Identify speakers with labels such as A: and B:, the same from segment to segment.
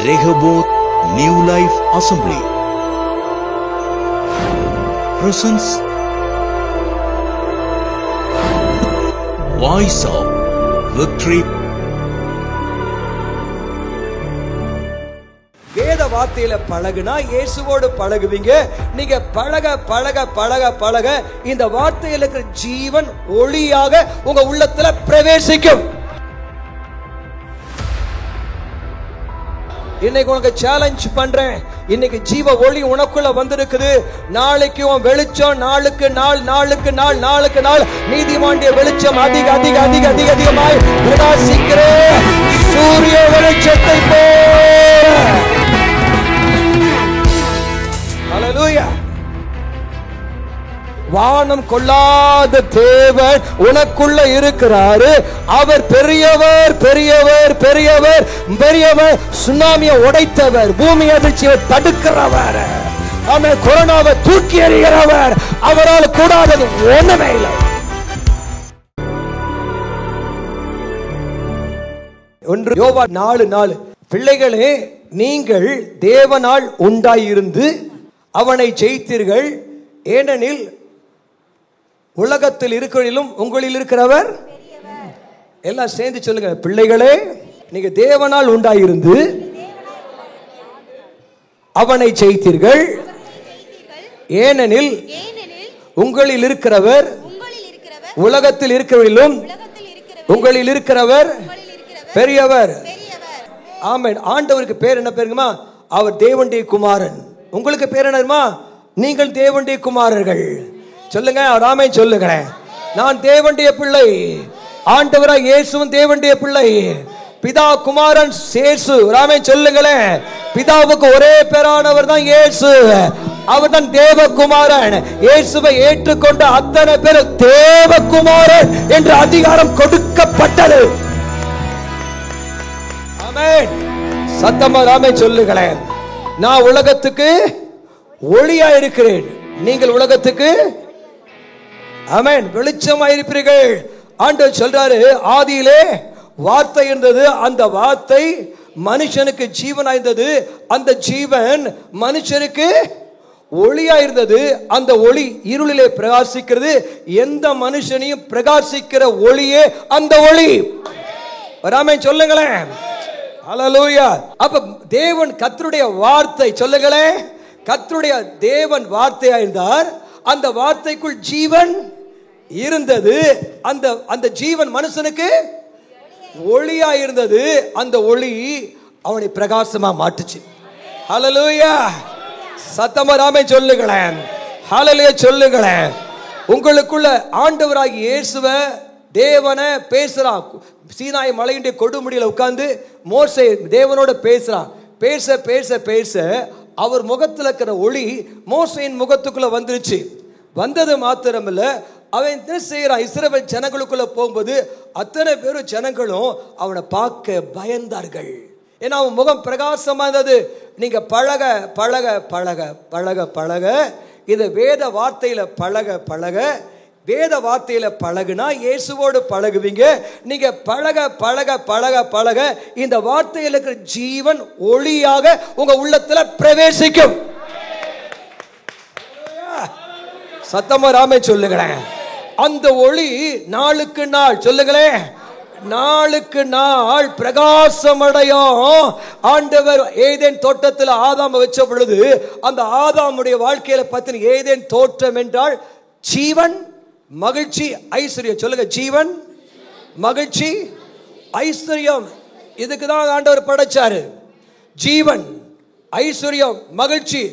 A: Rehoboth New Life Assembly presents Voice of Victory.
B: வேத வார்த்தையில பழகுனா இயேசுவோடு பழகுவீங்க. நீங்க பழக பழக பழக பழக இந்த வார்த்தையில இருக்கிற ஜீவன் ஒளியாக உங்க உள்ளத்துல பிரவேசிக்கும். இன்னைக்கு உனக்கு சேலஞ்ச் பண்றேன். இன்னைக்கு ஜீவ ஒளி உனக்குள்ள வந்திருக்குது. நாளைக்கு உன் வெளிச்சம் நாளுக்கு நாள் நாளுக்கு நாள் நாளுக்கு நாள் நீதிமானுடைய வெளிச்சம் அதிக அதிக அதிக அதிக அதிகமாய் பிரகாசிக்கிறே சூரிய வெளிச்சத்தை போல. ஹல்லேலூயா. வானம் கொள்ளாத தேவன் உனக்குள்ள இருக்கிறாரு. அவர் பெரியவர் பெரியவர் பெரியவர் பெரியவர். சுனாமியை உடைத்தவர், பூமி அதிர்ச்சியை தடுக்கிறவர், ஆமென். கொரோனாவை தூக்கி எறிகிறவர். அவரால் கூடாதது ஒண்ணுமே இல்லை. ஒன்று யோவான் 4:4. பிள்ளைகளே, நீங்கள் தேவனால் உண்டாயிருந்து அவனை ஜெயித்தீர்கள், ஏனெனில் உலகத்தில் இருக்கிறதிலும் உங்களில் இருக்கிறவர். எல்லாம் சேர்ந்து சொல்லுங்க. பிள்ளைகளே, நீங்க தேவனால் உண்டாயிருந்து அவனை ஜெயித்தீர்கள், ஏனெனில் உங்களில் இருக்கிறவர் உலகத்தில் இருக்கிறவரிலும் உங்களில் இருக்கிறவர் பெரியவர். ஆமென். ஆண்டவருக்கு பேர் என்ன பேருமா? அவர் தேவனுடைய குமாரன். உங்களுக்கு பேர் என்னமா? நீங்கள் தேவனுடைய குமாரர்கள். சொல்லுங்க, ராமே சொல்லுங்க. நான் தேவனுடைய பிள்ளை. ஆண்டவராய் இயேசுவும் தேவனுடைய பிள்ளை. பிதா குமாரன் இயேசு. ராமே சொல்லுங்களேன். பிதாவுக்கு ஒரே பேரானவர் தான் இயேசு. அவர் தான் தேவகுமாரன். இயேசுவை ஏற்றுக்கொண்ட அத்தனை பேர் தேவகுமாரன் என்ற அதிகாரம் கொடுக்கப்பட்டது. ஆமென். சத்தமா ராமே சொல்லுங்களேன். நான் உலகத்துக்கு ஒளியா இருக்கிறேன், நீங்கள் உலகத்துக்கு ஆமென் வெளிச்சமாயிருப்பீர்கள். ஆண்டவர் சொல்றாரு, ஆதியிலே வார்த்தை இருந்தது, அந்த வார்த்தை மனுஷனுக்கு ஜீவனாயிருந்தது, அந்த ஜீவன் மனுஷனுக்கு ஒளியாயிருந்தது, அந்த ஒளி இருளிலே பிரகாசிக்கிறது, எந்த மனுஷனையும் பிரகாசிக்கிற ஒளியே அந்த ஒளி. ஆமென் சொல்லுங்களேன். ஹல்லேலூயா. அப்ப தேவன் கர்த்தருடைய வார்த்தை, சொல்லுங்களேன், கர்த்தருடைய தேவன் வார்த்தையா இருந்தார். அந்த வார்த்தைக்குள் ஜீவன் இருந்தது. அந்த ஜீவன் மனுஷனுக்கு ஒளியா இருந்தது. அந்த ஒளி அவனை பிரகாசமா மாட்டுச்சு. ஹல்லேலூயா. சத்தமா ஆமென் சொல்லுங்களேன். ஹல்லேலூயா சொல்லுங்களேன். உங்களுக்குள்ள ஆண்டவராகிய இயேசுவை தேவனை பேசுறான். சீனாய் மலையினுடைய கொடுமுடியில உட்கார்ந்து மோசே தேவனோட பேசுறான். பேச பேச பேச அவர் முகத்தில் இருக்கிற ஒளி மோசேயின் முகத்துக்குள்ள வந்துருச்சு. வந்தது மாத்திரமில்ல, அவன் என்ன செய்யறான், இஸ்ரவேல் ஜனங்களுக்குள்ள போகும்போது அத்தனை பேரும் ஜனங்களும் அவனை பார்க்க பயந்தார்கள். ஏன்னா அவன் முகம் பிரகாசமா இருந்தது. நீங்க பழக பழக பழக பழக பழக இந்த வேத வார்த்தையில பழக பழக, வேத வார்த்தையில பழகுனா இயேசுவோடு பழகுவீங்க. நீங்க பழக பழக பழக பழக இந்த வார்த்தையில இருக்கிற ஜீவன் ஒளியாக உங்க உள்ளத்துல பிரவேசிக்கும். சத்தமா ராமே சொல்லுங்களேன். அந்த ஒளி நாளுக்கு நாள், சொல்லுங்களேன், நாளுக்கு நாள் பிரகாசமடையும். ஆண்டவர் ஏதேன் தோட்டத்தில் ஆதாம் வச்ச பொழுது அந்த ஆதாமுடைய வாழ்க்கையில பத்தின ஏதேன் தோட்டம் என்றால் ஜீவன், மகிழ்ச்சி, ஐஸ்வர்யம். சொல்லுங்க, ஜீவன், மகிழ்ச்சி, ஐஸ்வர்யம். இதுக்குதான் ஆண்டவர் படைச்சாரு. ஜீவன், ஐஸ்வர்யம், மகிழ்ச்சி.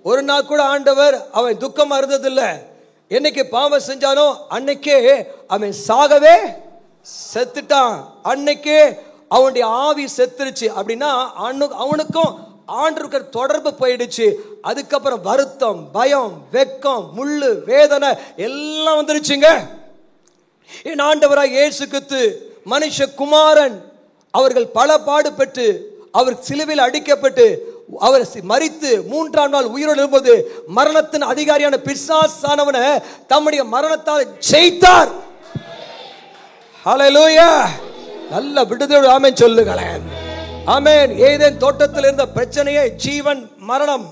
B: ஒரு நாள் கூட ஆண்டவர் அவன் துக்கமா இருந்ததில்லை. என்னைக்கு பாவம் செஞ்சானோ அன்னைக்கே அவன் சாகவே செத்துட்டான். அன்னைக்கே அவனுடைய ஆவி செத்துருச்சு. அப்படின்னா அவனுக்கும் ஆண்டவருக்கு தொடர்பு போயிடுச்சு. அதுக்கப்புறம் வருத்தம், பயம், வெக்கம், முள்ளு, வேதனை எல்லாம் வந்துருச்சுங்க. என் ஆண்டவராய் இயேசு கிறிஸ்து மனுஷகுமாரன் அவர்கள் பல பாடுபட்டு, அவர் சிலுவையில் அடிக்கப்பட்டு, அவர் மரித்து 3ஆம் நாள் உயிரோடு எழும்போது மரணத்தின் அதிகாரியான பிசாசானவனை தம்முடைய மரணத்தால் ஜெயித்தார். ஹல்லேலூயா. நல்ல விடுதலை ஆமென் சொல்லுங்களேன். ஆமென். ஏதேன் தோட்டத்தில் இருந்த பிரச்சனையே ஜீவன் மரணம்,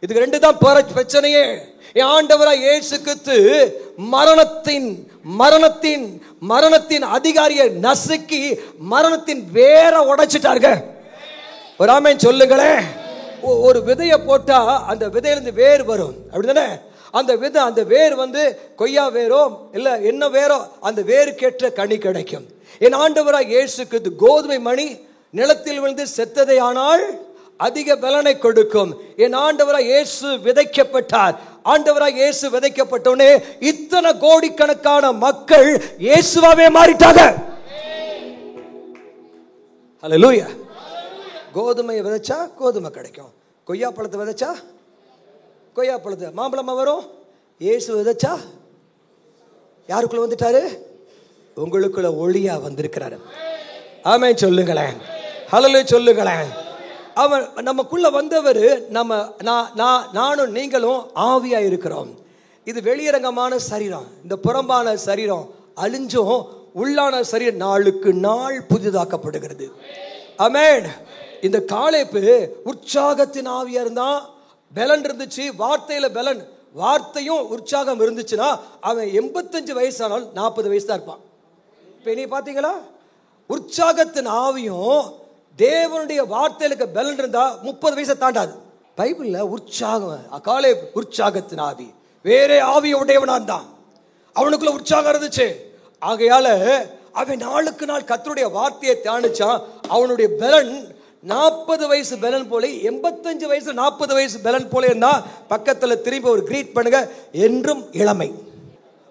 B: இதுக்கு ரெண்டு தான் பிரச்சனையே. என் ஆண்டவராய் இயேசு கிறிஸ்து மரணத்தின் அதிகாரியை நசுக்கி மரணத்தின் வேற உடைச்சிட்டாருங்க. ஒரு ஆமென் சொல்லுங்களேன். ஒரு விதையை போட்டா அந்த விதையிலிருந்து வேர் வரும், அப்படிதானே? அந்த வேர் கொய்யா வேரோ இல்ல என்ன வேரோ, அந்த வேருக்கேற்ற கனி கிடைக்கும். என் ஆண்டவராய் இயேசு கிறிஸ்து கோதுமை மணி நிலத்தில் விழுந்து செத்ததை ஆனால் அதிக பலனை கொடுக்கும். என் ஆண்டவராய் இயேசு விதைக்கப்பட்டார். ஆண்டவராய் இயேசு விதைக்கப்பட்டோனே இத்தனை கோடிக்கணக்கான மக்கள் இயேசுவாவே மாறிட்டாங்க. ஹல்லேலூயா. கோதுமையை விதைச்சா கோதுமை கிடைக்கும், கொய்யா பழத்தை விதைச்சா கொய்யா பழத்தை, மாம்பழமா வரும். இயேசு விதைச்சா யாருக்குள்ள வந்துட்டாரு? உங்களுக்குள்ள ஒளியா வந்திருக்கிறாரு. ஆமென் சொல்லுங்களேன். ஹல்லேலூயா சொல்லுங்களேன். அவன் நமக்குள்ள வந்தவர் நானும் நீங்களும் ஆவியா இருக்கிறோம். இது வெளியரங்கமான சரீரம், இந்த புறம்பான சரீரம் அழிஞ்சும் உள்ளான சரீரம் நாளுக்கு நாள் புதிதாக்கப்படுகிறது. ஆமென். இந்த காலேப்பு உற்சாகத்தின் ஆவியா இருந்தா, பலன் இருந்துச்சு, வார்த்தையில பலன், வார்த்தையும் உற்சாகம் இருந்துச்சுன்னா அவன் 85 வயசானால் 40 வயசு தான் இருப்பான். இப்ப நீ பாத்தீங்களா, உற்சாகத்தின் ஆவியும் தேவனுடைய வார்த்தைகளுக்கு பலன் இருந்தா 30 வயசை தாண்டாது. பைபிள்ல உற்சாகம், காலே உற்சாகத்தின் ஆவி, வேற ஆவி உடையவனா இருந்தான், அவனுக்குள்ள உற்சாகம் இருந்துச்சு. ஆகையால அவன் நாளுக்கு நாள் கர்த்தருடைய வார்த்தையை தியானிச்சான். அவனுடைய பலன் 40 வயசு பலன் போல, 85 வயசு 40 வயசு பலன் போல இருந்தா பக்கத்துல திரும்பி ஒரு கிரீட் பண்ணுங்க, என்றும் இளமை.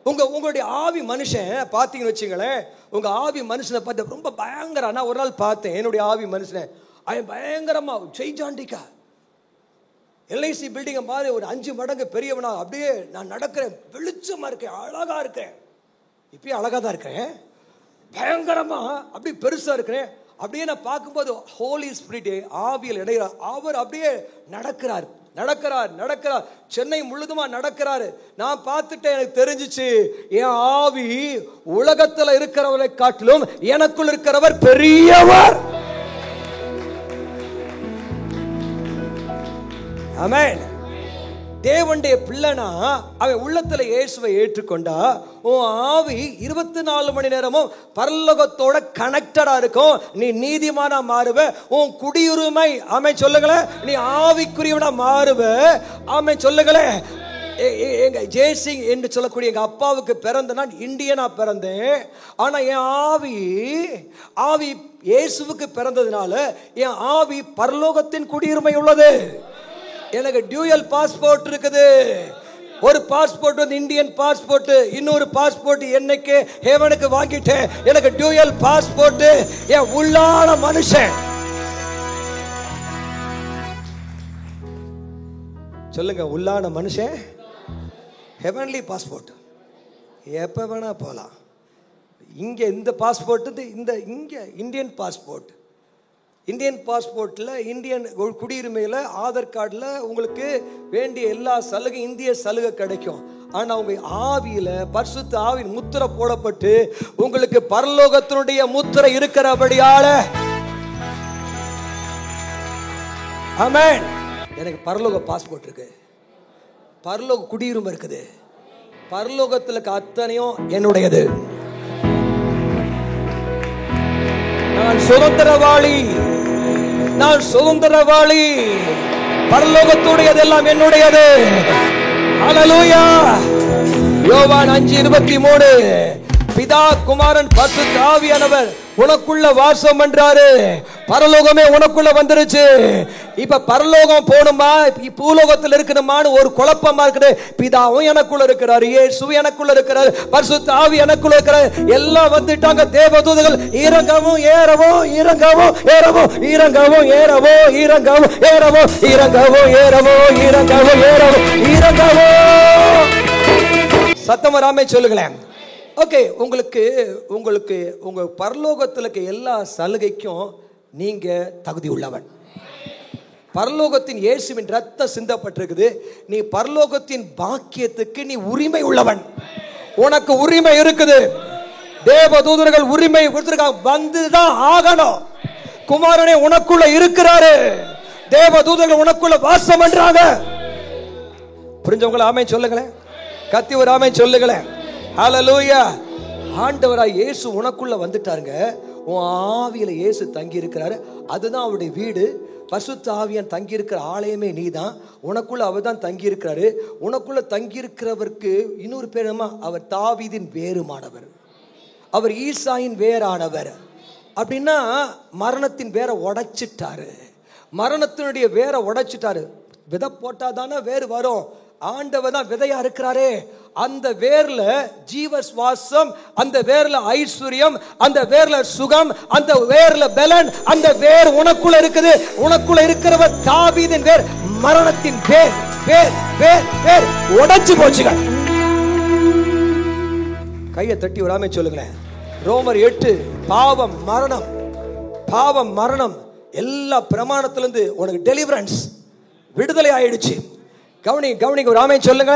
B: உங்களுடைய ஆவி மனுஷன் பார்த்தீங்கன்னு வச்சுங்களேன், உங்க ஆவி மனுஷனை பார்த்து ரொம்ப பயங்கர. நான் ஒரு நாள் பார்த்தேன் என்னுடைய ஆவி மனுஷனை, அவன் பயங்கரமா ஜெய்ஜாண்டிக்கா எல்ஐசி பில்டிங்கை மாதிரி ஒரு 5 மடங்கு பெரியவனா, அப்படியே நான் நடக்கிறேன், வெளிச்சமா இருக்கேன், அழகா இருக்கேன், இப்பயும் அழகா தான் இருக்கிறேன், பயங்கரமா அப்படி பெருசா இருக்கிறேன். அப்படியே நான் பார்க்கும்போது ஹோலி ஸ்பிரிட் ஆவியில் இடையில அவர் அப்படியே நடக்கிறார். சென்னை முழுதுமா நடக்கிறாரு. நான் பார்த்துட்டு எனக்கு தெரிஞ்சிச்சு, என் ஆவி உலகத்துல இருக்கிறவரை காட்டிலும் எனக்குள் இருக்கிறவர் பெரியவர். ஆமென். தேவனுடைய பிள்ளைனா அவன் உள்ளத்துல இயேசுவை ஏற்றுக்கொண்டா உன் ஆவி 24 மணி நேரமும் பரலோகத்தோட கனெக்டடா இருக்கும். நீ நீதிமானா மாறுவ. உன் குடியுரிமை, ஆமென் சொல்லுங்களேன், நீ ஆவிக்குரியவனா மாறுவ. ஆமென் சொல்லுங்களேன். எங்க ஜெய்சிங் என்று சொல்லக்கூடிய எங்க அப்பாவுக்கு பிறந்த நான் இந்தியனா பிறந்தேன். ஆனா என் ஆவி இயேசுவுக்கு பிறந்ததுனால என் ஆவி பரலோகத்தின் குடியுரிமை உள்ளது. எனக்கு டியூயல் பாஸ்போர்ட் இருக்குது. ஒரு பாஸ்போர்ட் இந்தியன் பாஸ்போர்ட், இன்னொரு பாஸ்போர்ட் என்னைக்கு ஹெவனுக்கு வாங்கிட்டேன். எனக்கு டியூயல் பாஸ்போர்ட். என் உள்ளான மனுஷன், சொல்லுங்க, உள்ளான மனுஷன் ஹெவன்லி பாஸ்போர்ட், எப்ப வேணா போலாம். இங்க இந்த பாஸ்போர்ட், இங்க இந்தியன் பாஸ்போர்ட். இந்தியன் பாஸ்போர்ட்டில், இந்தியன் குடியுரிமையில், ஆதார் கார்டில் உங்களுக்கு வேண்டிய எல்லா சலுகை, இந்திய சலுகை கிடைக்கும். ஆனால் உங்கள் ஆவியில் பரிசுத்த ஆவியின் முத்திரை போடப்பட்டு உங்களுக்கு பரலோகத்தினுடைய முத்திரை இருக்கிறபடியால, ஆமென், எனக்கு பரலோக பாஸ்போர்ட் இருக்கு, பரலோக குடியுரிமை இருக்குது, பரலோகத்தில் அத்தனையும் என்னுடையது. நான் சுதந்திரவாளி, பரலோகத்துடையதெல்லாம் என்னுடையது. ஹல்லேலூயா. யோவான் 5:23, பிதா குமாரன் பரிசுத்த ஆவியானவர் உனக்குள்ள வாசம் பண்றாரு. பரலோகமே உனக்குள்ள வந்துருச்சு. இப்ப பரலோகம் போணுமா பூலோகத்தில் இருக்கணுமான்னு ஒரு குழப்பமா இருக்குது. பிதாவும் எனக்குள்ள இருக்கிறாரு, இயேசு எனக்குள்ள இருக்கிறாரு, பரிசுத்த ஆவி எனக்குள்ள இருக்கிறாரு. எல்லாம் வந்துட்டாங்க. தேவதூதர்கள் இறங்கவும் ஏறவும், இறங்கவும் ஏறவும், இறங்கவும் ஏறவும், இறங்கவும் ஏறவும், இறங்கவும் ஏறவும், இறங்கவும் ஏறவும், இறங்கவும். சத்தம் வராமே சொல்லுங்களேன். ஓகே, உங்களுக்கு உங்க பரலோகத்தில் இருக்க எல்லா சலுகைக்கும் நீங்க தகுதி உள்ளவன். பரலோகத்தின் இயேசுவின் ரத்தம் சிந்தப்பட்டிருக்குது. நீ பரலோகத்தின் பாக்கியத்துக்கு நீ உரிமை உள்ளவன். உனக்கு உரிமை இருக்குது. தேவதூதர்கள் உரிமை கொடுத்திருக்காங்க. வந்துதான் ஆகணும். குமாரனே உனக்குள்ள இருக்கிறாரு. தேவ தூதர்கள் உனக்குள்ள வாசம் பண்றாங்க. புரிஞ்சவங்கள ஆமென் சொல்லுங்களேன். கத்தி ஒரு ஆமென் சொல்லுங்களேன். ஹல்லேலூயா. ஆண்டவராய் இயேசு உனக்குள்ள வந்துட்டாருங்க. உன் ஆவியில இயேசு தங்கி இருக்கிறாரு. அதுதான் அவருடைய வீடு. பரிசுத்த ஆவியான் தங்கி இருக்கிற ஆலயமே நீதான். உனக்குள்ள அவர் தான் தங்கி இருக்கிறாரு. உனக்குள்ள தங்கி இருக்கிறவருக்கு இன்னொரு பேர் என்னமா? அவர் தாவீதின் வேறுமானவர், அவர் ஈசாயின் வேறானவர். அப்படின்னா மரணத்தின் வேரை உடைச்சிட்டாரு. மரணத்தினுடைய வேரை உடைச்சிட்டாரு. விதை போட்டாதானே வேறு வரும். ஆண்டவர் தான் விதையா இருக்கிறாரே. அந்த வேர்ல ஜீவ சுவாசம், அந்த வேர்ல ஐஸ்வர்யம், அந்த வேர்ல சுகம், அந்த வேர்ல பலன், அந்த வேர் உனக்குள்ள இருக்குது. உனக்குள்ள இருக்கிறவர் தாவீதின் வேர், மரணத்தின் வேர். வேர் வேர் வேர் உடைச்சு போச்சுங்க. கையை தட்டி வராம சொல்லுங்களேன். ரோமர் 8 பாவம் மரணம், பாவம் மரணம் எல்லா பிரமாணத்திலிருந்து உனக்கு டெலிவரன்ஸ், விடுதலை ஆயிடுச்சு. கவனி கவனிக்க ஒரு ஆமென் சொல்லுங்க.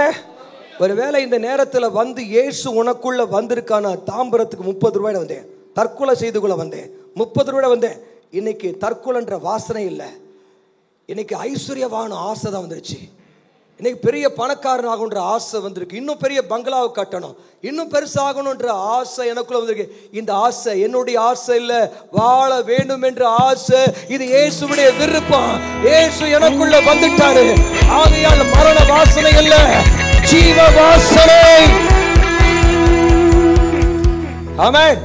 B: ஒருவேளை இந்த நேரத்தில் வந்து இயேசு உனக்குள்ள வந்திருக்கான. தாம்பரத்துக்கு 30 ரூபாய் வந்தேன், தற்கொலை செய்து கொள்ள வந்தேன், 30 ரூபாய் வந்தேன். இன்னைக்கு தற்கொலைன்ற வாசனை இல்லை. இன்னைக்கு ஐஸ்வர்யவான ஆசை தான் வந்துருச்சு. இன்னைக்கு பெரிய பணக்காரன் ஆகுன்ற ஆசை வந்திருக்கு. இன்னும் பெரிய பங்களாவை கட்டணும், இன்னும் பெருசாகணுன்ற ஆசை எனக்குள்ள வந்திருக்கு. இந்த ஆசை என்னுடைய ஆசை இல்ல, வாழ வேண்டும் என்ற ஆசை. இது இயேசுவுடைய விருப்பம். இயேசு எனக்குள்ள வந்துட்டாரு. ஆகையால் மரண வாசனை இல்ல, ஜீவ வாசனை. ஆமென்.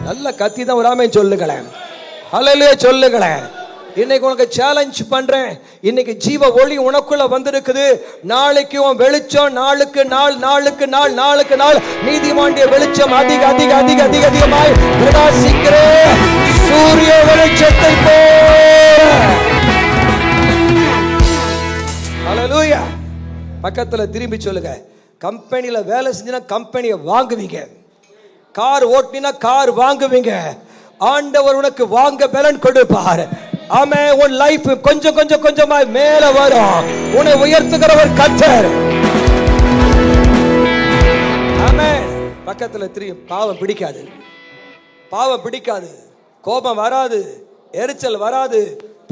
B: நல்ல கத்தி தான் ஒரு ஆமென் சொல்லுங்களேன். ஹல்லேலூயா சொல்லுங்களேன். இன்னைக்கு உனக்கு சேலஞ்ச் பண்றேன். இன்னைக்கு ஜீவ ஒளி உனக்குள்ள வந்திருக்குது. நாளைக்கு உன் வெளிச்சம் நாளுக்கு நாள் நாளுக்கு நாள் நாளுக்கு நாள் நீதிமானுடைய வெளிச்சம் அதிக அதிக அதிக அதிக அதிகமாய் பிரகாசிக்கிற சூரிய வெளிச்சத்தை போல. ஹல்லேலூயா. பக்கத்துல திரும்பி சொல்லுங்க. கம்பெனில வேலை செஞ்சினா கம்பெனியை வாங்குவீங்க. கார் ஓட்டினா கார் வாங்குவீங்க. ஆண்டவர் உனக்கு வாங்க பலன் கொடுப்பார். ஆமென். உன் லைஃப் கொஞ்சம் கொஞ்சம் கொஞ்சமா மேல வரும். உன்னை உயர்த்துகிறவர் கர்த்தர். ஆமென். பக்கத்துல திரும்பி. பாவம் பிடிக்காது, பாவம் பிடிக்காது, கோபம் வராது, எரிச்சல் வராது,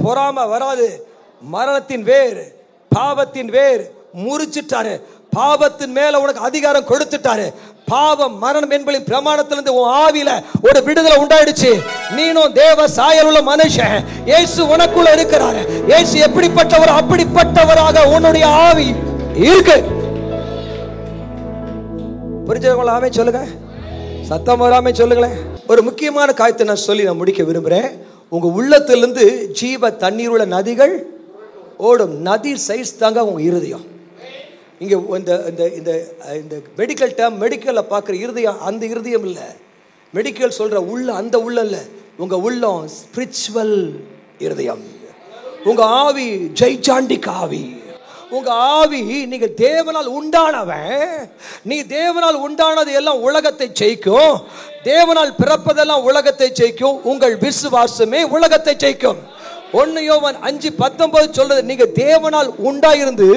B: பொறாமை வராது. மரணத்தின் வேர், பாவத்தின் வேர் முறிச்சிட்டாரு. பாவத்தின் மேல உனக்கு அதிகாரம் கொடுத்துட்டாரு. பாவம் மரணம் என்பதின் பிரமாணத்திலிருந்து உன் ஆவியில ஒரு விடுதலை உண்டாயிடுச்சு. நீனும் தேவ சாயல் உள்ள மனுஷன். இயேசு உனக்குள்ள இருக்கிறாரு. இயேசு எப்படிப்பட்டவர்? அப்படிப்பட்டவராக உன்னுடைய ஆவி இருக்கு. புரிஞ்சவங்கள ஆமென் சொல்லுங்க. சத்தம் வராம சொல்லுங்களேன். ஒரு முக்கியமான காரியத்தை நான் சொல்லி நான் முடிக்க விரும்புறேன். உங்க உள்ளத்திலிருந்து ஜீவ தண்ணீர் உள்ள நதிகள் ஓடும். நதி சைஸ் தாங்க உங்க இருதயம். இங்கே இந்த மெடிக்கல் டேர்ம், மெடிக்கலில் பார்க்குற இருதயம் அந்த இருதயம் இல்லை. மெடிக்கல் சொல்கிற உள்ள அந்த உள்ள இல்லை. உங்கள் உள்ளம் ஸ்பிரிச்சுவல் இருதயம். உங்கள் ஆவி ஜெய்சாண்டிக் ஆவி. உங்கள் ஆவி நீங்கள் தேவனால் உண்டானவன். நீ தேவனால் உண்டானது எல்லாம் உலகத்தை ஜெயிக்கும். தேவனால் பிறப்பதெல்லாம் உலகத்தை ஜெயிக்கும். உங்கள் விசுவாசமே உலகத்தை ஜெயிக்கும். 1 யோவான் 5:19 சொல்றது. நீங்க தேவனால் உண்டாயிருந்து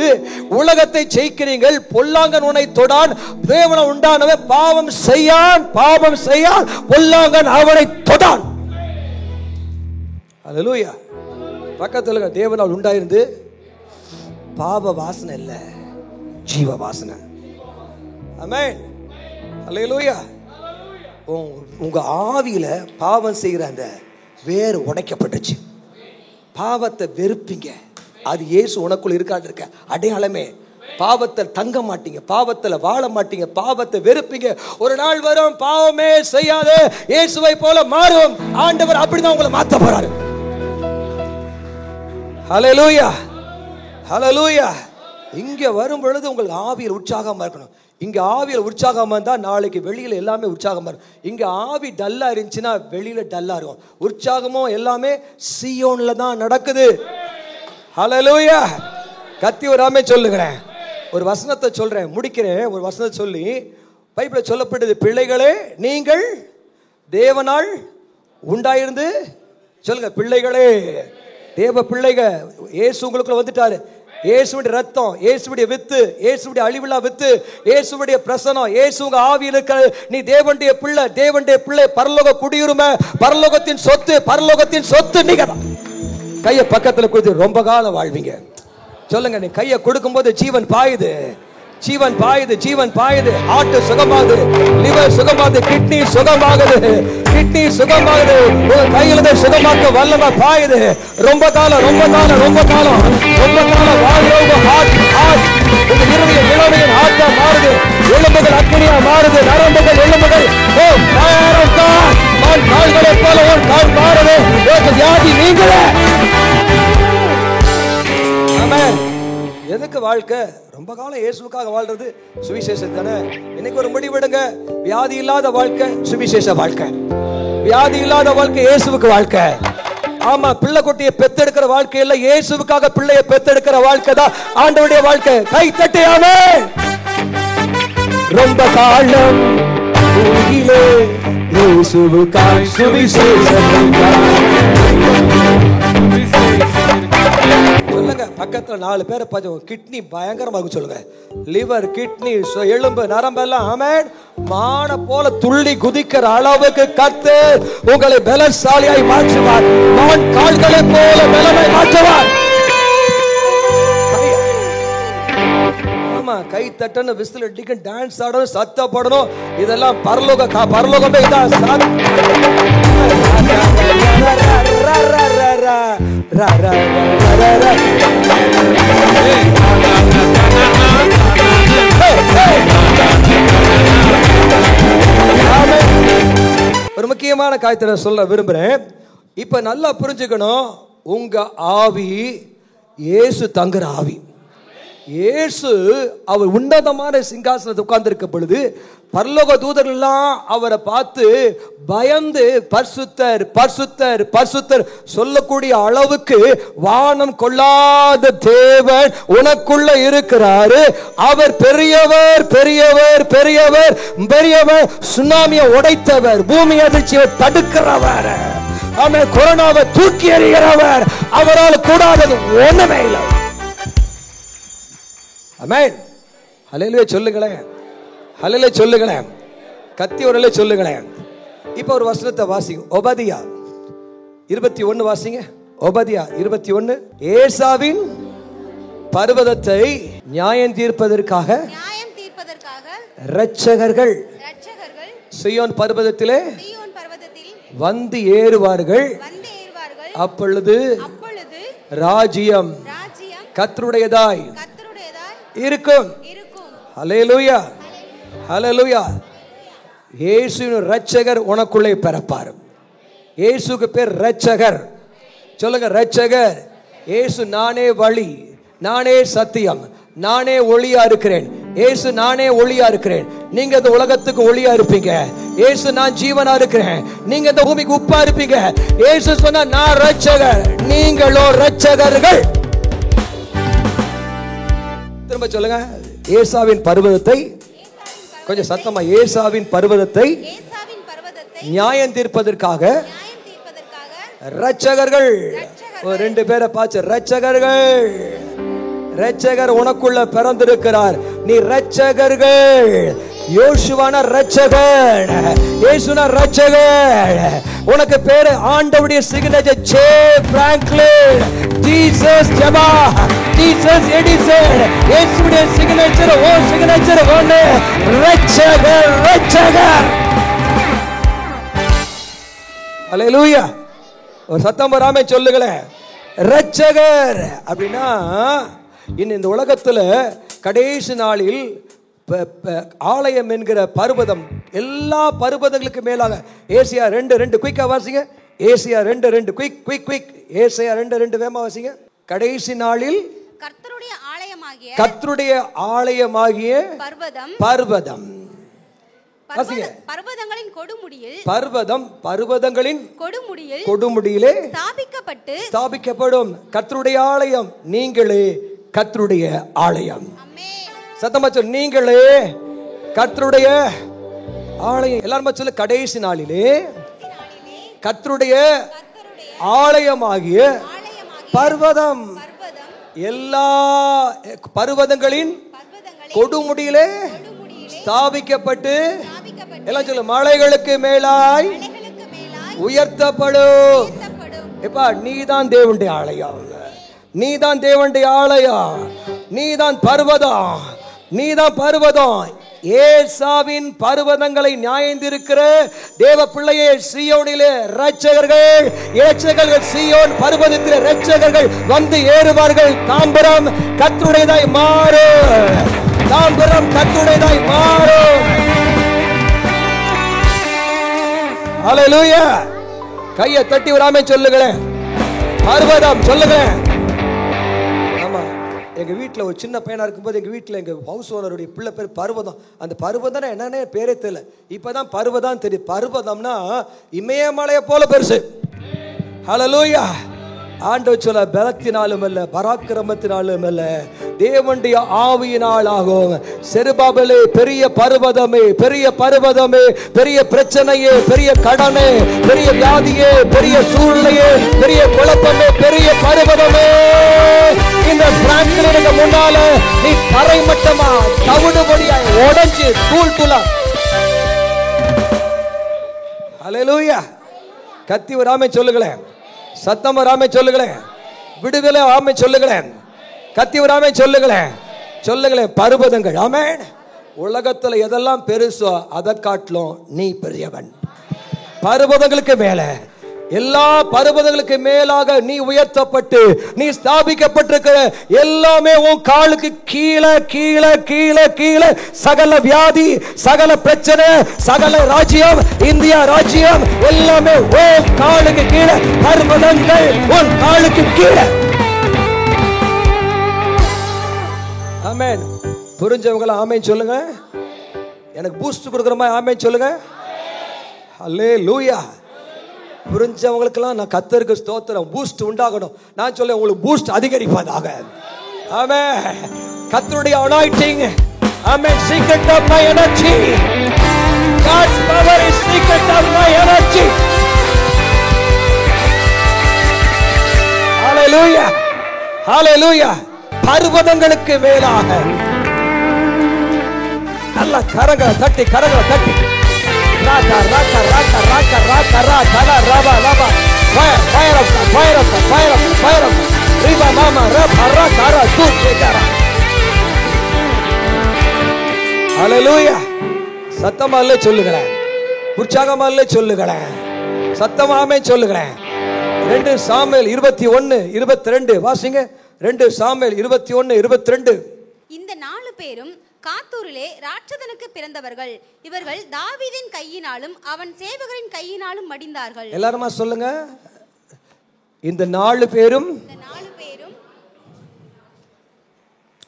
B: உலகத்தை ஜெயிக்கிறீர்கள். பொல்லாங்கன் உன்னை தொடான். தேவனால் உண்டானவன் பாவம் செய்யான், பாவம் செய்யான், பொல்லாங்கன் அவனை தொடான். ஹல்லேலூயா. பக்கத்துல தேவனால் உண்டாயிருந்து பாவ வாசனை இல்ல, ஜீவ வாசனை. ஆமென். ஹல்லேலூயா. உங்க ஆவியில பாவம் செய்கிற அந்த வேர் உடைக்கப்பட்டுச்சு. பாவத்தை வெறுப்பீங்க. அது இயேசு உனக்குள்ள இருக்காது இருக்க அடையாளமே. பாவத்தில் தங்க மாட்டீங்க, பாவத்தில் வாழ மாட்டீங்க, பாவத்தை வெறுப்பீங்க. ஒரு நாள் வரும் பாவமே செய்யாத இயேசுவை போல மாறும். ஆண்டவர் அப்படிதான் உங்களை மாத்த போறாரு. ஹல்லேலூயா, ஹல்லேலூயா. இங்க வரும் பொழுது உங்களுக்கு ஆவியில் உற்சாகமா இருக்கணும். இங்க ஆவியில் உற்சாகமா இருந்தா நாளைக்கு வெளியில எல்லாமே உற்சாகமா இருக்கும். இங்க ஆவி டல்லா இருந்துச்சுன்னா வெளியில டல்லா இருக்கும். உற்சாகமும் எல்லாமே சீயோன்ல தான் நடக்குது. ஹல்லேலூயா. கத்தி வராம சொல்லுகிறேன். ஒரு வசனத்தை சொல்றேன், முடிக்கிறேன். ஒரு வசனத்தை சொல்லி பைபிளில் சொல்லப்பட்டது. பிள்ளைகளே, நீங்கள் தேவனால் உண்டாயிருந்து சொல்லுங்க. பிள்ளைகளே, தேவ பிள்ளைகள். இயேசு உங்களுக்குள்ள வந்துட்டாரு. இயேசுவுடைய ரத்தம், இயேசுவுடைய வித்து, இயேசுவுடைய அழிவில்லா வித்து, இயேசுவுடைய பிரசனம், இயேசுங்க ஆவியில் இருக்கிற நீ தேவனுடைய பிள்ளை, தேவனுடைய பிள்ளை, பரலோக குடியுரிமை, பரலோகத்தின் சொத்து, பரலோகத்தின் சொத்து நீங்க தான். கையை பக்கத்துல கொடுத்து ரொம்ப காலம் வாழ்வீங்க. சொல்லுங்க, நீ கையை கொடுக்கும்போது ஜீவன் பாயுது, ஜீவன் பாயுது, ஜீவன் பாயுது. ஹார்ட் சுகமாகுது, லிவர் சுகமாகுது, கிட்னி சுகமாகுது, கிட்னி சுகமாகுது. உங்க கையில சுகமாக்க வல்லமா பாயுது. ரொம்ப காலம் ரொம்ப காலம் ரொம்ப காலம் ரொம்ப காலம் வாழ்றவங்க ஹார்ட் ஹார்ட் உங்க இருதயம் இளமையின் ஹார்ட்டா மாறுது, எலும்புகள் அக்கினியா மாறுது, நரம்புகள் எலும்புகள் கால்களை போல ஒரு கால் மாறுது. வியாதி நீங்களே. ஆமென். எதுக்கு வாழ்க்கை? ரொம்ப காலம் இயேசுவுக்காக வாழ்றது சுவிசேஷம் தானே. இன்னைக்கு ஒரு முடிவெடுங்க. வியாதி இல்லாத வாழ்க்கை சுவிசேஷ வாழ்க்கை, வியாதி இல்லாத வாழ்க்கை இயேசுவுக்கு வாழ்க்கை. ஆமா, பிள்ளை குட்டியை பெத்தெடுக்கிற வாழ்க்கை இல்ல, இயேசுவுக்காக பிள்ளையை பெத்தெடுக்கிற வாழ்க்கை தான் ஆண்டவருடைய வாழ்க்கை. கை தட்டி ஆமென். ரொம்ப காலம் இயேசுவுக்காக சுவிசேஷம். சொல்லுங்க, பக்கத்துல 4 பேரை பார்த்து கிட்னி பயங்கரமா இருக்கு சொல்லுங்க. லிவர், கிட்னி, எலும்பு, நரம்பெல்லாம் ஆமென் மான போல துள்ளி குதிக்கிற அளவுக்கு கர்த்தர் உங்களை பலசாலியாய் மாற்றுவார். மான் கால்களை போல பலமாய் மாற்றுவார். ஆமா, கை தட்டணும், விசில் அடிக்கணும், டான்ஸ் ஆடணும், சத்தப்படணும். இதெல்லாம் பரலோகமே இதான். ஒரு முக்கியமான காரியத்தை சொல்ல விரும்புறேன். இப்ப நல்லா புரிஞ்சுக்கணும், உங்க ஆவி இயேசு தங்குற ஆவி. இயேசு அவர் உன்னதமான சிங்காசனத்தை உட்கார்ந்திருக்க பொழுது பரலோக தூதர்கள் எல்லாம் அவரை பார்த்து பயந்து பரிசுத்தர் பரிசுத்தர் பரிசுத்தர் சொல்லக்கூடிய அளவுக்கு வானம் கொள்ளாத தேவன் உனக்குள்ள இருக்கிறாரு. அவர் பெரியவர் பெரியவர் பெரியவர் பெரியவர். சுனாமியை உடைத்தவர், பூமி அதிர்ச்சியை தடுக்கிறவர், ஆமென், கொரோனாவை தூக்கி எறிகிறவர். அவரால் கூடாதது ஒண்ணுமே இல்லை. ஆமென். ஹல்லேலூயா சொல்லுங்களேன், ஹல்லேலூயா சொல்லுங்களேன், கத்தி ஒருலே சொல்லுங்களேன். இப்ப ஒரு வசனத்தை வாசிங்க. ஒபதியா 21 வாசிங்க. ஒபதியா 21. ஏசாவின் பர்வதத்தை நியாயம் தீர்ப்பதற்காக இரட்சகர்கள் சீயோன் பர்வதத்திலே வந்து ஏறுவார்கள். அப்பொழுது ராஜ்யம் கர்த்தருடையதாய் இருக்கும். ஹல்லேலூயா ஹல்லேலூயா. இயேசுவின் இரட்சகர் உனக்குள்ளே பிறப்பார். இயேசுக்கு பேர் இரட்சகர். சொல்லுங்க, இரட்சகர். இயேசு நானே வழி, நானே சத்தியம், நானே ஒளியா இருக்கிறேன். இயேசு நானே ஒளியா இருக்கிறேன். நீங்க இந்த உலகத்துக்கு ஒளியா இருப்பீங்க. இயேசு நான் ஜீவனா இருக்கிறேன். நீங்க இந்த பூமிக்கு உப்பா இருப்பீங்க. இயேசு சொன்னா நான் இரட்சகர், நீங்களோ இரட்சகர்கள். திரும்ப சொல்லுங்க, ஏசாவின் பர்வதத்தை, கொஞ்சம் சத்தமா, ஏசாவின் பர்வதத்தை நியாயம் தீர்ப்பதற்காக இரட்சகர்கள். 2 பேரை பார்த்து, இரட்சகர்கள். இரட்சகர் உனக்குள்ள பிறந்திருக்கிறார். நீ இரட்சகர்கள். யோசுவான இரட்சகர், இயேசுனா இரட்சகர். உனக்கு பேரு ஆண்டவருடைய சிக்னேச்சர் ஜே பிராங்க்லின், ஜீசஸ் ஜபா, ஜீசஸ் எடிசன். இயேசுடைய சிக்னேச்சர் ஓ சிக்னேச்சர் ஒண்ணு, இரட்சகர் இரட்சகர். ஹல்லேலூயா. ஒரு சத்தம் வராம சொல்லுங்களேன், இரட்சகர். அப்படின்னா இந்த உலகத்துல கடைசி நாளில் ஆலயம் என்கிற பர்வதம் எல்லா பர்வதங்களுக்கு மேலாக, ஏசியா 2:2 குயிக்கா வாசிங்க. Asia 2:2 quick quick quick. Asia 2:2 வேகமா வாசிங்க. கடைசி நாளில் கர்த்தருடைய ஆலயமாகிய பர்வதம்
C: பர்வதங்களின் கொடுமுடியில்,
B: பர்வதங்களின் கொடுமுடியிலே ஸ்தாபிக்கப்படும் கர்த்தருடைய ஆலயம். நீங்களே கர்த்தருடைய ஆலயம். சத்தமா சொல்லு, நீங்களே கர்த்தருடைய ஆலயம். எல்லாரும் சொல்லு, கடைசி நாளிலே கர்த்தருடைய ஆலயமாகிய பர்வதம் எல்லா பர்வதங்களின் கொடுமுடியிலே ஸ்தாபிக்கப்பட்டு, எல்லாம் சொல்லு, மலைகளுக்கு மேலாய் உயர்த்தப்படும். எப்பா, நீதான் தேவனுடைய ஆலயம், நீதான் தேவனுடைய ஆலயம், நீதான் பர்வதம், நீதான் பர்வதம். ஏசாவின் பர்வதங்களை நியாயந்திருக்கிற தேவ பிள்ளையே, சீயோனிலே இரட்சகர்கள், இரட்சகர்கள் சீயோன் பர்வதத்திலே இரட்சகர்கள் வந்து ஏறுவார்கள். தாம்பரம் கர்த்தருடையதாய் மாறும், தாம்பரம் கர்த்தருடையதாய் மாறும். ஹல்லேலூயா. கையை தட்டி ஒரு ஆமென் சொல்லுங்களேன். பர்வதம் சொல்லுங்களேன். ஆமா, எங்க வீட்டில் ஒரு சின்ன பையனா இருக்கும்போது எங்க வீட்டில் எங்க ஹவுஸ் ஓனருடைய பிள்ளை பேர் பர்வதம். அந்த பர்வதம் என்னன்னே பேரே தெரியல, இப்பதான் பர்வதம் தெரியும். பர்வதம்னா இமயமலையை போல பெருசு. ஹல்லேலூயா. ஆண்டவர் சொல்ல, பலத்தினாலும் அல்ல, பராக்கிரமத்தினாலும் அல்ல, தேவனுடைய ஆவியினால் ஆகும். செருபாபேலே, பெரிய பர்வதமே, பெரிய பர்வதமே, பெரிய பிரச்சனையே, பெரிய கடனே, பெரிய வியாதியே, பெரிய சூழ்நிலையே, பெரிய குழப்பமே, பெரிய பர்வதமே, இந்த பிரான்ஸ்க்கு முன்னால நீ தரைமட்டமா தவிடுபடியா உடைஞ்சு தூள் தூளா. ஹல்லேலூயா. கத்தி ஒரு ஆமென் சொல்லுங்களேன். சத்தமா ஆமென் சொல்லுங்களேன். விடுதலை ஆமென் சொல்லுங்களேன். கத்தி ஒரு ஆமென் சொல்லுங்களேன். சொல்லுங்களேன். பர்வதங்கள், ஆமென். உலகத்துல எதெல்லாம் பெருசோ அதை காட்டிலும் நீ பெரியவன். பர்வதங்களுக்கு மேல, எல்லா பர்வதங்களுக்கு மேலாக நீ உயர்த்தப்பட்டு நீ ஸ்தாபிக்கப்பட்டிருக்கிற. எல்லாமே உன் காலுக்கு கீழே கீழே கீழே கீழே. சகல வியாதி, சகல பிரச்சனை, சகல ராஜ்யம், இந்தியா ராஜ்யம் எல்லாமே உன் காலுக்கு கீழே. பர்வதங்கள் உன் காலுக்கு கீழே. ஆமென். புரிஞ்சவங்கள ஆமென் சொல்லுங்க. எனக்கு பூஸ்ட் கொடுக்குற மாதிரி ஆமென் சொல்லுங்க. ஹல்லேலூயா. புரிஞ்சவங்களுக்கெல்லாம் நான் கர்த்தருக்கு ஸ்தோத்திரம். பூஸ்ட் உண்டாகணும். நான் சொல்ல, உங்களுக்கு பூஸ்ட் அதிகரிப்பதாக. ஆமென். கர்த்தருடைய anointing, amen. Secret of my energy, God's power is secret of my energy. Hallelujah. Hallelujah. பர்வதங்களுக்கு மேலாக நல்ல கரங்களை தட்டி, கரங்களை தட்டி. ராகா ராகா ராகா ராகா ராகா ராகா ரபா ரபா. Fire fire of fire of fire of fire of ரிபா மாமா ரபா ராகா ரா தூச்சேகரா. ஹல்லேலூயா. சத்தமா இல்ல சொல்லுங்களேன். உற்சாகமா இல்ல சொல்லுங்களேன். சத்தமா ஆமென் சொல்லுங்களேன். 2 சாமுவேல் 21:22 வாசிங்க. 2 சாமுவேல் 21:22.
C: இந்த 4 பேரும் காத்தூரிலே ராட்சதனுக்கு பிறந்தவர்கள். இவர்கள் தாவீதின் கையினாலும் அவன் சேவகரின் கையினாலும் மடிந்தார்கள்.
B: எல்லாருமா சொல்லுங்க. இந்த 4 பேரும்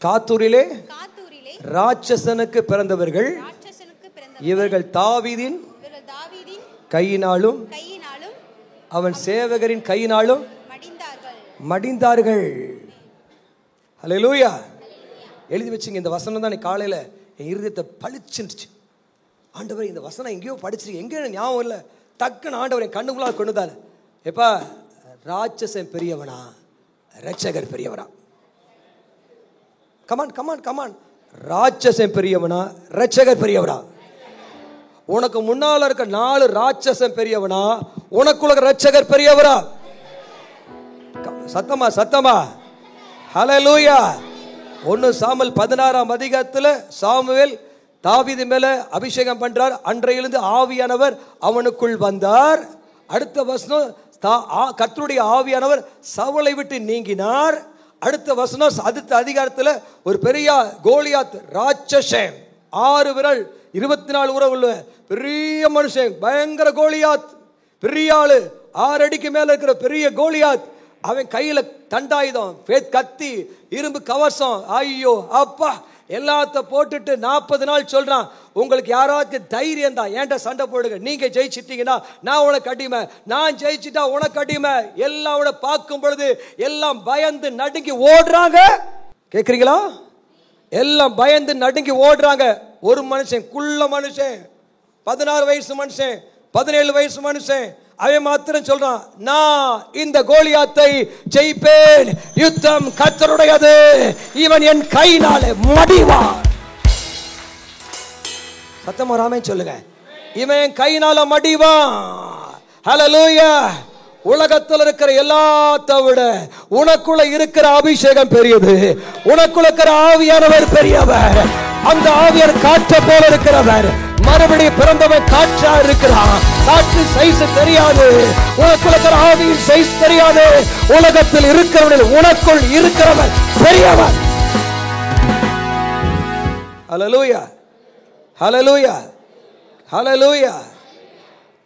B: காத்தூரிலே ராட்சசனுக்கு பிறந்தவர்கள். இவர்கள் தாவீதின் கையினாலும் அவன் சேவகரின் கையினாலும் மடிந்தார்கள். ஹல்லேலூயா. எழுதி வச்சுங்க. இந்த வசனம் தான் காலையில் என் இருதயத்தை பளிச்சுருச்சு. ஆண்டவர், இந்த வசனம் எங்கேயோ படிச்சிருக்கு, எங்கேயோ ஞாபகம் இல்லை. டக்குன்னு ஆண்டவர் என் கண்ணுக்குள்ளாக கொண்டுதாரு. எப்பா, ராட்சசன் பெரியவனா, இரட்சகர் பெரியவனா? Come on come on come on. ராட்சசன் பெரியவனா, இரட்சகர் பெரியவனா? உனக்கு முன்னால இருக்க 4 ராட்சசன் பெரியவனா, உனக்குள்ள இரட்சகர் பெரியவரா? சத்தமா சத்தமா. ஹல்லேலூயா. 1 சாமுவேல் 16ஆம் அதிகாரத்தில் சாமுவேல் தாவீது மேல அபிஷேகம் பண்றார். அன்றையிலிருந்து ஆவியானவர் அவனுக்குள் வந்தார். அடுத்த வசனம், கர்த்தருடைய ஆவியானவர் சவுலை விட்டு நீங்கினார். அடுத்த வசனம், அடுத்த அதிகாரத்தில் ஒரு பெரிய கோலியாத் ராட்சசன், 6 விரல் 24 உறவு உள்ள பெரிய மனுஷன், பயங்கர கோலியாத், பெரிய ஆளு, 6 அடிக்கு மேல இருக்கிற பெரிய கோலியாத். அவன் கையில தண்டாயுதம், கத்தி, இரும்பு கவசம். ஐயோ அப்பா, எல்லாத்த போட்டுட்டு 40 நாள் சொல்றான், உங்களுக்கு யாராவது தைரியம் தான் ஏன்டா சண்டை போடுங்க, நீங்க ஜெயிச்சிட்டீங்கன்னா நான் உனக்கு அடிமை, நான் ஜெயிச்சிட்டா உனக்கு அடிமை. எல்லாம் அவனை பார்க்கும் பொழுது எல்லாம் பயந்து நடுங்கி ஓடுறாங்க. கேக்குறீங்களா? எல்லாம் பயந்து நடுங்கி ஓடுறாங்க. ஒரு மனுஷன், குள்ள மனுஷன், 16 வயசு மனுஷன், 17 வயசு மனுஷன், அவன் மாத்திரம் சொல்றான், நான் இந்த கோலியாத்தை ஜெயிப்பேன், யுத்தம் கர்த்தருடையது, இவன் என் கையினாலே மடிவான். சத்தமா ஆமென் சொல்லுங்க. இவன் கையினால மடிவான். ஹல்லேலூயா. உலகத்தில் இருக்கிற எல்லாத்தை விட உனக்குள்ள இருக்கிற அபிஷேகம் பெரியது. உனக்குள்ள இருக்கிற ஆவியானவர் பெரியவர். அந்த ஆவியார் காற்றை போல இருக்கிறவர். மறுபடியும் பிறந்தவன் காற்றா இருக்கிறான். காற்று சைஸ் தெரியாது, உனக்குள்ள இருக்கிற ஆவியின் சைஸ் தெரியாது. உலகத்தில் இருக்கிறவனில் உனக்குள் இருக்கிறவர் பெரியவர். ஹல்லேலூயா, ஹல்லேலூயா, ஹல்லேலூயா.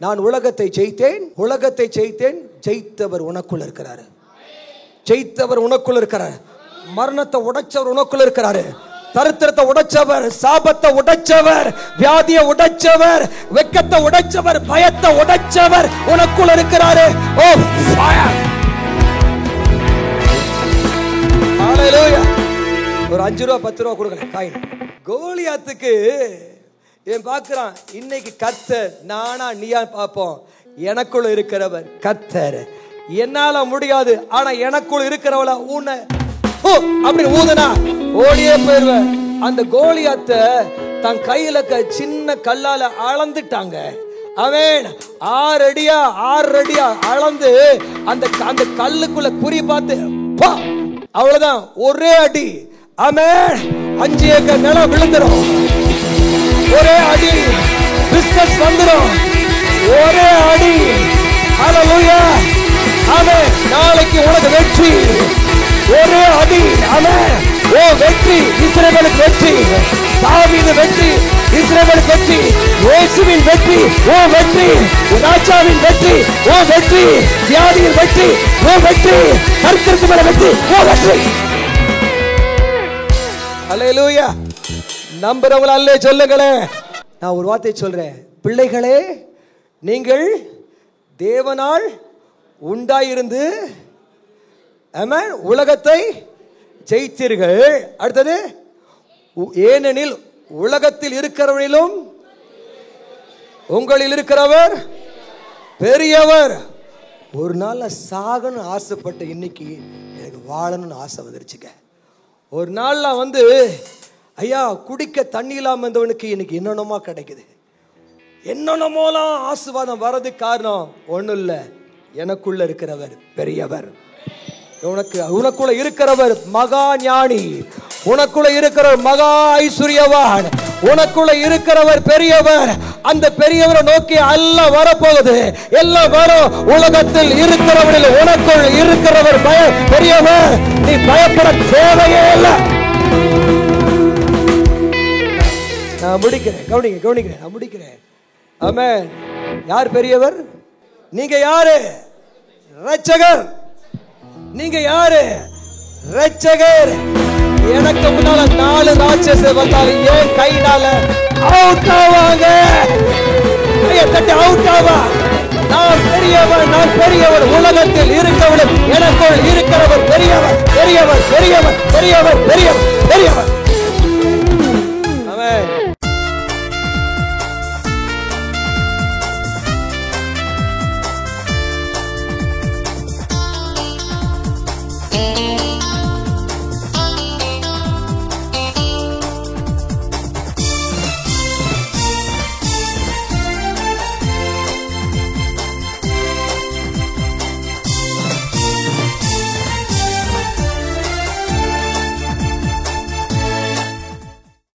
B: நான் உலகத்தை ஜெயித்தேன், உலகத்தை ஜெயித்தேன், ஜெயித்தவர் உனக்குள்ள இருக்கிறாரு. ஜெயித்தவர் உனக்குள்ள இருக்கிறார். மரணத்தை உடைச்சவர் உனக்குள்ள இருக்கிறாரு. தரித்திரத்தை உடைச்சவர், சாபத்தை உடைச்சவர், வியாதியை உடைச்சவர், வெக்கத்தை உடைச்சவர், பயத்தை உடைச்சவர் உனக்குள்ள இருக்கிறாரு. ஓ ஃபயர். ஹல்லேலூயா. ஒரு 5 ரூபா 10 ரூபா கொடுங்க காயின். கோலியாத்துக்கு ஏன் பார்க்கிறான், இன்னைக்கு கர்த்தர் நானா நீயா பார்ப்போம். எனக்குள்ள இருக்கிறவர் கர்த்தர். என்னால முடியாது, ஆனா எனக்குள்ள இருக்கிறவள உன்னை அப்படி ஊதுனா ஓடியே போயிருவேன். அந்த கோலியாத்த தன் கையில சின்ன கல்லால அளந்துட்டாங்க. அவன் 6 அடியா அளந்து அந்த கல்லுக்குள்ள குறி பார்த்து அவ்வளவுதான், ஒரே அடி. அவன் 5 ஏக்கர் நிலம் விழுந்துரும். ஒரே அடி பிசினஸ் வந்துரும். ஒரே அடி. ஹல்லேலூயா. ஆமென். நாளைக்கு உனக்கு வெற்றி. ஒரே அடி. ஆமென். ஓ வெற்றி. இஸ்ரவேலுக்கு வெற்றி. தாவீது வெற்றி. இஸ்ரவேலுக்கு வெற்றி. இயேசுவின் வெற்றி. ஓ வெற்றி. ராஜாவின் வெற்றி. ஓ வெற்றி. வியாதியின் வெற்றி. ஓ வெற்றி. கர்த்தருக்கு மேல வெற்றி. ஓ வெற்றி. ஹல்லேலூயா. நம்புறவங்கள அல்லே சொல்லுங்களேன். நான் ஒரு வார்த்தை சொல்றேன். பிள்ளைகளே, நீங்கள் தேவனால் உண்டாயிருந்து ஆமென் உலகத்தை ஜெயித்தீர்கள். அடுத்தது, ஏனெனில் உலகத்தில் இருக்கிறவரிலும் உங்களில் இருக்கிறவர் பெரியவர். ஒரு நாள் சாகணும்னு ஆசைப்பட்ட இன்னைக்கு எனக்கு வாழணும்னு ஆசை வந்துருச்சுங்க. ஒரு நாள் வந்து ஐயா குடிக்க தண்ணி இல்லாம இருந்தவனுக்கு இன்னைக்கு என்னென்னமா கிடைக்குது. என்னென்னமோலாம் ஆசீர்வாதம் வர்றதுக்கு காரணம் ஒண்ணும் இல்ல, எனக்குள்ள இருக்கிறவர் பெரியவர். உனக்குள்ள இருக்கிறவர் மகா ஞானி. உனக்குள்ள இருக்கிறவர் மகா ஐஸ்வர்யவான். உனக்குள்ள இருக்கிறவர் பெரியவர். அந்த பெரியவரை நோக்கி எல்லாம் வரப்போகுது. எல்லாம் வரும். உலகத்தில் இருக்கிறவரில் உனக்குள் இருக்கிறவர் பெரியவர். நீ பயப்பட தேவையே இல்லை. நான் முடிக்கிறேன். கவனிக்கிறேன். நான் முடிக்கிறேன். ஆமென். யார் பெரியவர்? நீங்க யாரு? இரட்சகர். நீங்க யாரு? இரட்சகர். எனக்கு முன்னால 4 ராட்சசர் வந்தாலும் ஏன் கையினால அவுட் ஆவாங்க. தட்டி அவுட் ஆவா. நான் பெரியவர், நான் பெரியவர். உலகத்தில் இருக்கிறவர் எனக்குள் இருக்கிறவர் பெரியவர், பெரியவர், பெரியவர், பெரியவர்.